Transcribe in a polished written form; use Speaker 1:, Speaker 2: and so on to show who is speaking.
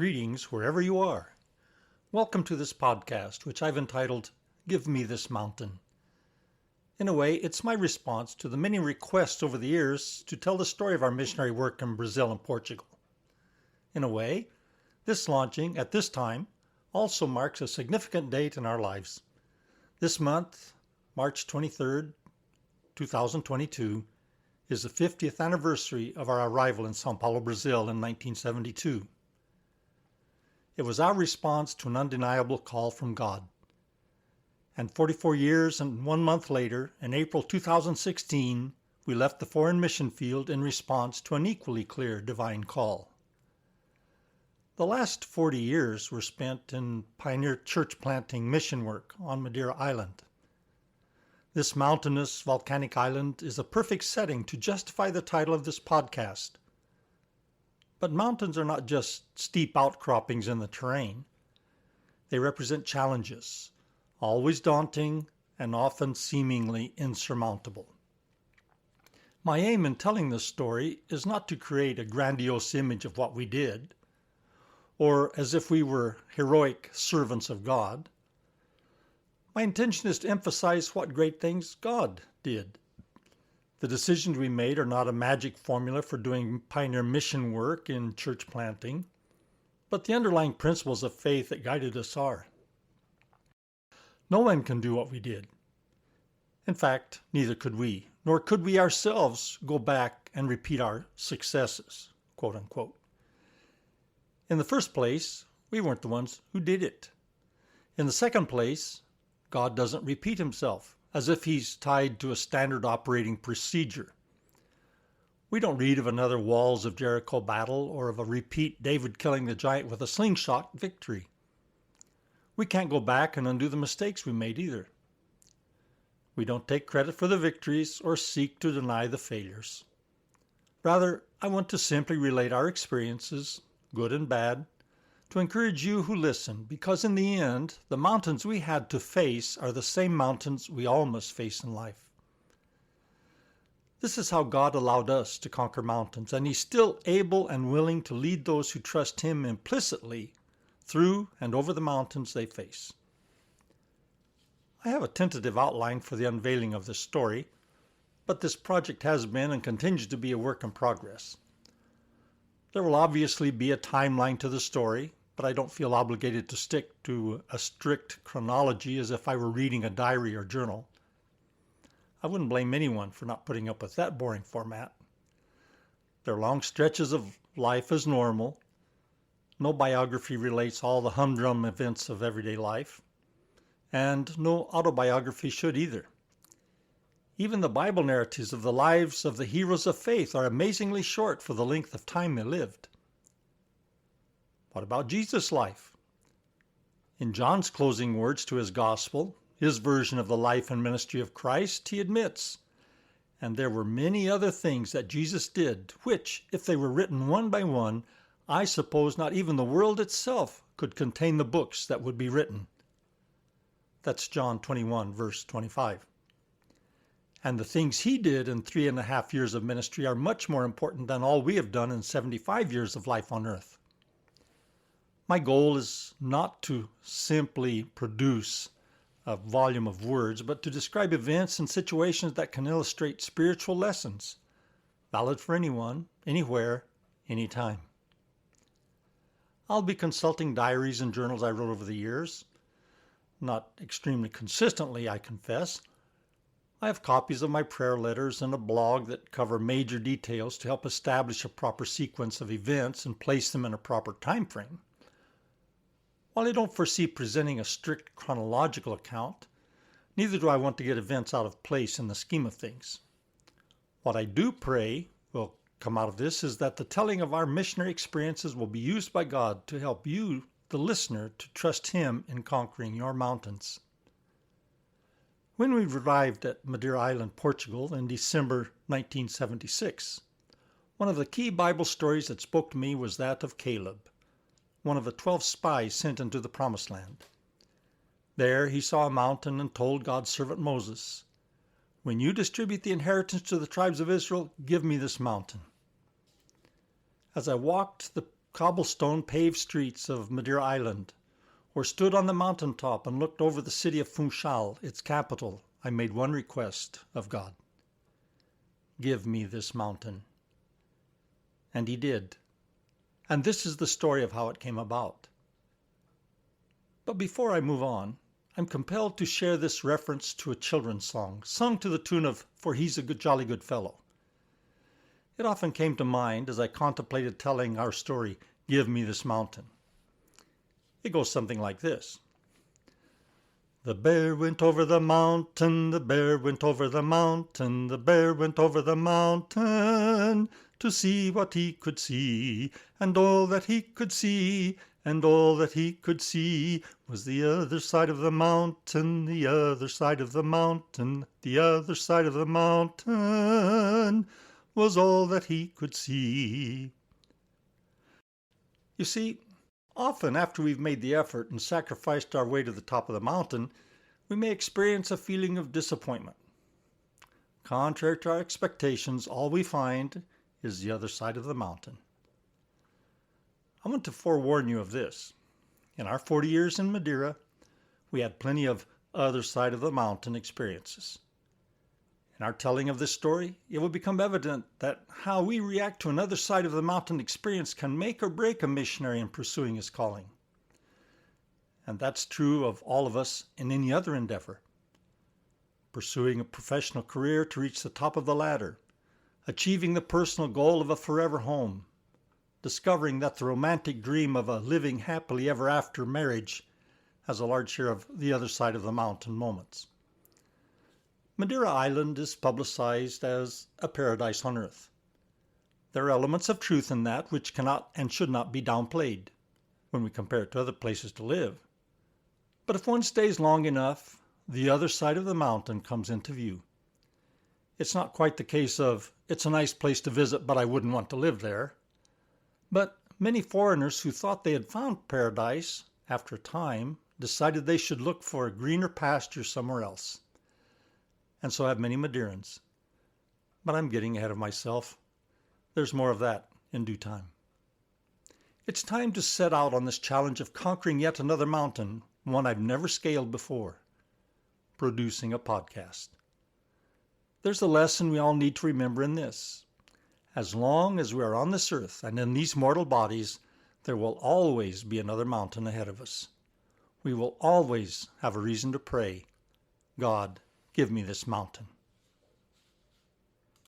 Speaker 1: Greetings wherever you are. Welcome to this podcast, which I've entitled, Give Me This Mountain. In a way, it's my response to the many requests over the years to tell the story of our missionary work in Brazil and Portugal. In a way, this launching at this time also marks a significant date in our lives. This month, March 23rd, 2022, is the 50th anniversary of our arrival in São Paulo, Brazil in 1972. It was our response to an undeniable call from God. And 44 years and 1 month later, in April 2016, we left the foreign mission field in response to an equally clear divine call. The last 40 years were spent in pioneer church planting mission work on Madeira Island. This mountainous volcanic island is a perfect setting to justify the title of this podcast. But mountains are not just steep outcroppings in the terrain. They represent challenges, always daunting and often seemingly insurmountable. My aim in telling this story is not to create a grandiose image of what we did, or as if we were heroic servants of God. My intention is to emphasize what great things God did. The decisions we made are not a magic formula for doing pioneer mission work in church planting, but the underlying principles of faith that guided us are. No one can do what we did. In fact, neither could we, nor could we ourselves go back and repeat our successes, quote unquote. In the first place, we weren't the ones who did it. In the second place, God doesn't repeat himself, as if he's tied to a standard operating procedure. We don't read of another Walls of Jericho battle or of a repeat David killing the giant with a slingshot victory. We can't go back and undo the mistakes we made either. We don't take credit for the victories or seek to deny the failures. Rather, I want to simply relate our experiences, good and bad, to encourage you who listen, because in the end, the mountains we had to face are the same mountains we all must face in life. This is how God allowed us to conquer mountains, and he's still able and willing to lead those who trust him implicitly through and over the mountains they face. I have a tentative outline for the unveiling of this story, but this project has been and continues to be a work in progress. There will obviously be a timeline to the story, but I don't feel obligated to stick to a strict chronology as if I were reading a diary or journal. I wouldn't blame anyone for not putting up with that boring format. There are long stretches of life as normal. No biography relates all the humdrum events of everyday life, and no autobiography should either. Even the Bible narratives of the lives of the heroes of faith are amazingly short for the length of time they lived. What about Jesus' life? In John's closing words to his gospel, his version of the life and ministry of Christ, he admits, "And there were many other things that Jesus did, which, if they were written one by one, I suppose not even the world itself could contain the books that would be written." That's John 21, verse 25. And the things he did in 3.5 years of ministry are much more important than all we have done in 75 years of life on earth. My goal is not to simply produce a volume of words, but to describe events and situations that can illustrate spiritual lessons, valid for anyone, anywhere, anytime. I'll be consulting diaries and journals I wrote over the years. Not extremely consistently, I confess. I have copies of my prayer letters and a blog that cover major details to help establish a proper sequence of events and place them in a proper time frame. While I don't foresee presenting a strict chronological account, neither do I want to get events out of place in the scheme of things. What I do pray will come out of this is that the telling of our missionary experiences will be used by God to help you, the listener, to trust him in conquering your mountains. When we arrived at Madeira Island, Portugal in December 1976, one of the key Bible stories that spoke to me was that of Caleb, one of the 12 spies sent into the Promised Land. There he saw a mountain and told God's servant Moses, "When you distribute the inheritance to the tribes of Israel, give me this mountain." As I walked the cobblestone paved streets of Madeira Island, or stood on the mountaintop and looked over the city of Funchal, its capital, I made one request of God. Give me this mountain. And he did. And this is the story of how it came about. But before I move on, I'm compelled to share this reference to a children's song, sung to the tune of For He's a Good, Jolly Good Fellow. It often came to mind as I contemplated telling our story, Give Me This Mountain. It goes something like this. The bear went over the mountain, the bear went over the mountain, the bear went over the mountain to see what he could see, and all that he could see, and all that he could see was the other side of the mountain, the other side of the mountain, the other side of the mountain was all that he could see. You see, often after we've made the effort and sacrificed our way to the top of the mountain, we may experience a feeling of disappointment. Contrary to our expectations, all we find is the other side of the mountain. I want to forewarn you of this. In our 40 years in Madeira, we had plenty of other side of the mountain experiences. In our telling of this story, it will become evident that how we react to another side of the mountain experience can make or break a missionary in pursuing his calling. And that's true of all of us in any other endeavor. Pursuing a professional career to reach the top of the ladder, achieving the personal goal of a forever home, discovering that the romantic dream of a living happily ever after marriage has a large share of the other side of the mountain moments. Madeira Island is publicized as a paradise on earth. There are elements of truth in that which cannot and should not be downplayed when we compare it to other places to live. But if one stays long enough, the other side of the mountain comes into view. It's not quite the case of, it's a nice place to visit, but I wouldn't want to live there. But many foreigners who thought they had found paradise, after a time, decided they should look for a greener pasture somewhere else. And so have many Madeirans. But I'm getting ahead of myself. There's more of that in due time. It's time to set out on this challenge of conquering yet another mountain, one I've never scaled before, producing a podcast. There's a lesson we all need to remember in this. As long as we are on this earth and in these mortal bodies, there will always be another mountain ahead of us. We will always have a reason to pray, God, give me this mountain.